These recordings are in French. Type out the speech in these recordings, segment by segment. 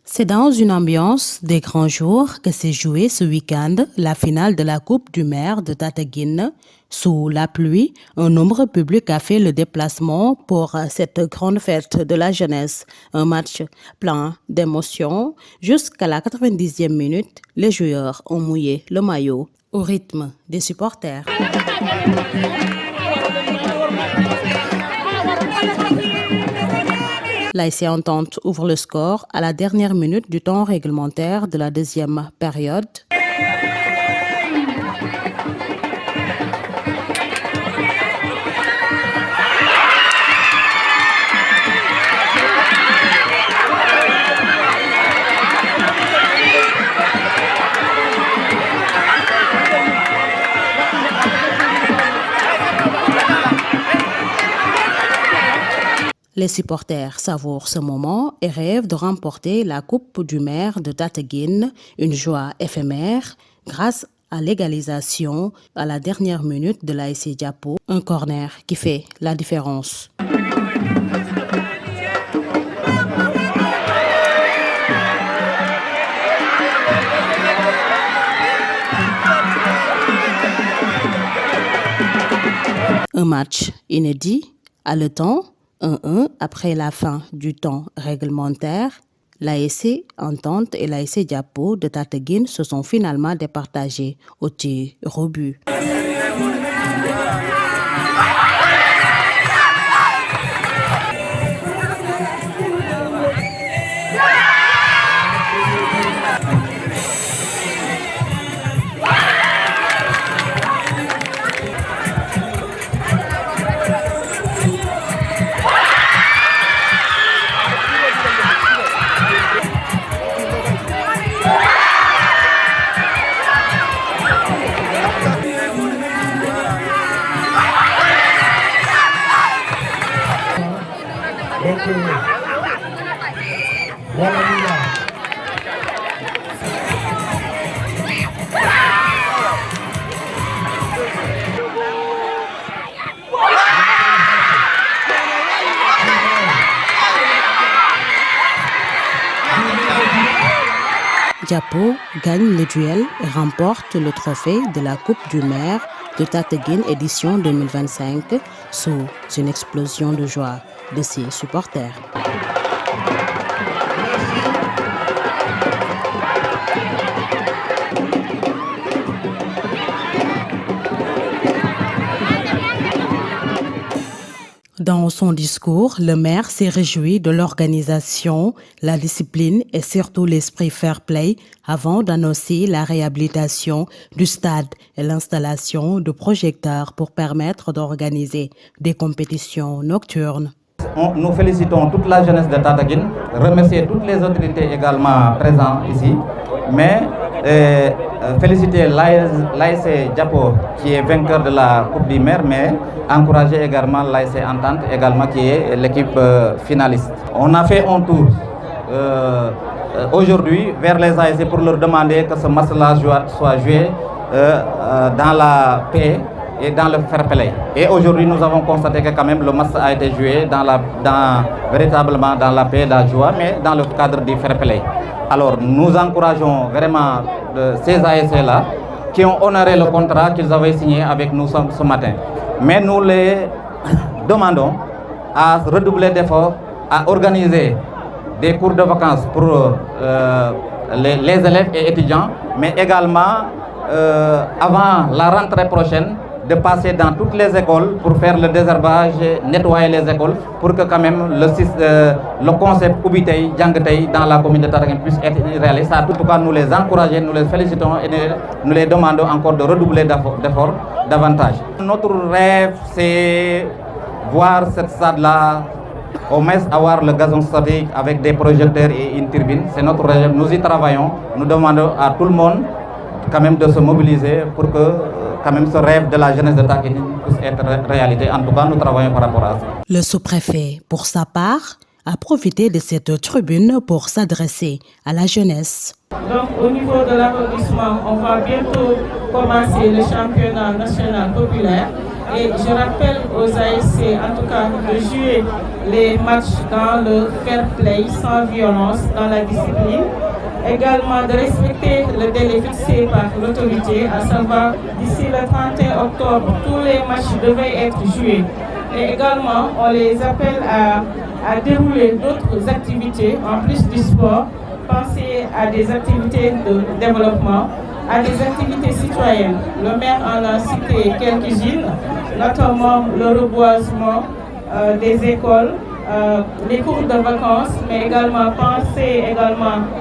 C'est dans une ambiance des grands jours que s'est jouée ce week-end la finale de la Coupe du maire de Tataguine. Sous la pluie, un nombre public a fait le déplacement pour cette grande fête de la jeunesse. Un match plein d'émotions. Jusqu'à la 90e minute, les joueurs ont mouillé le maillot au rythme des supporters. L'ASC Entente ouvre le score à la dernière minute du temps réglementaire de la deuxième période. Les supporters savourent ce moment et rêvent de remporter la Coupe du maire de Tataguine, une joie éphémère grâce à l'égalisation à la dernière minute de l'ASC Diapo, un corner qui fait la différence. Un match inédit à le temps. 1-1 après la fin du temps réglementaire, l'ASC Entente et l'ASC Diapo de Tataguine se sont finalement départagés au tir au but. Diapo gagne le duel et remporte le trophée de la Coupe du maire de Tataguine édition 2025 sous une explosion de joie de ses supporters. Dans son discours, le maire s'est réjoui de l'organisation, la discipline et surtout l'esprit fair play avant d'annoncer la réhabilitation du stade et l'installation de projecteurs pour permettre d'organiser des compétitions nocturnes. Nous félicitons toute la jeunesse de Tataguine, remercier toutes les autorités également présentes ici, mais féliciter l'ASC Diapo qui est vainqueur de la Coupe du maire, mais encourager également l'ASC Entente également qui est l'équipe finaliste. On a fait un tour aujourd'hui vers les ASC pour leur demander que ce match-là soit joué dans la paix et dans le fair play. Et aujourd'hui, nous avons constaté que quand même le match a été joué véritablement dans la paix, dans la joie, mais dans le cadre du fair play. Alors, nous encourageons vraiment ces ASC-là qui ont honoré le contrat qu'ils avaient signé avec nous ce matin. Mais nous les demandons à redoubler d'efforts, à organiser des cours de vacances pour les élèves et étudiants, mais également avant la rentrée prochaine, de passer dans toutes les écoles pour faire le désherbage, nettoyer les écoles, pour que quand même le concept Ubitei, Djangetei dans la commune de Tataguine puisse être réalisé. En tout cas, nous les encourageons, nous les félicitons et nous les demandons encore de redoubler d'efforts davantage. Notre rêve, c'est voir cette stade-là, au moins avoir le gazon statique avec des projecteurs et une turbine. C'est notre rêve, nous y travaillons. Nous demandons à tout le monde quand même de se mobiliser pour que quand même ce rêve de la jeunesse de Tataguine puisse être réalité. En tout cas, nous travaillons par rapport à ça. Le sous-préfet, pour sa part, a profité de cette tribune pour s'adresser à la jeunesse. Donc au niveau de l'arrondissement, on va bientôt commencer le championnat national populaire. Et je rappelle aux ASC, en tout cas, de jouer les matchs dans le fair play, sans violence, dans la discipline. Également de respecter le délai fixé par l'autorité, à savoir d'ici le 31 octobre, tous les matchs devaient être joués. Et également, on les appelle à dérouler d'autres activités en plus du sport. Penser à des activités de développement, à des activités citoyennes. Le maire en a cité quelques-unes, notamment le reboisement des écoles, les cours de vacances, mais également penser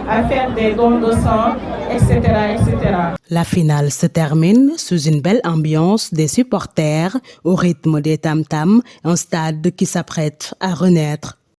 à faire des dons de sang, etc., etc. La finale se termine sous une belle ambiance des supporters au rythme des tam-tams, un stade qui s'apprête à renaître.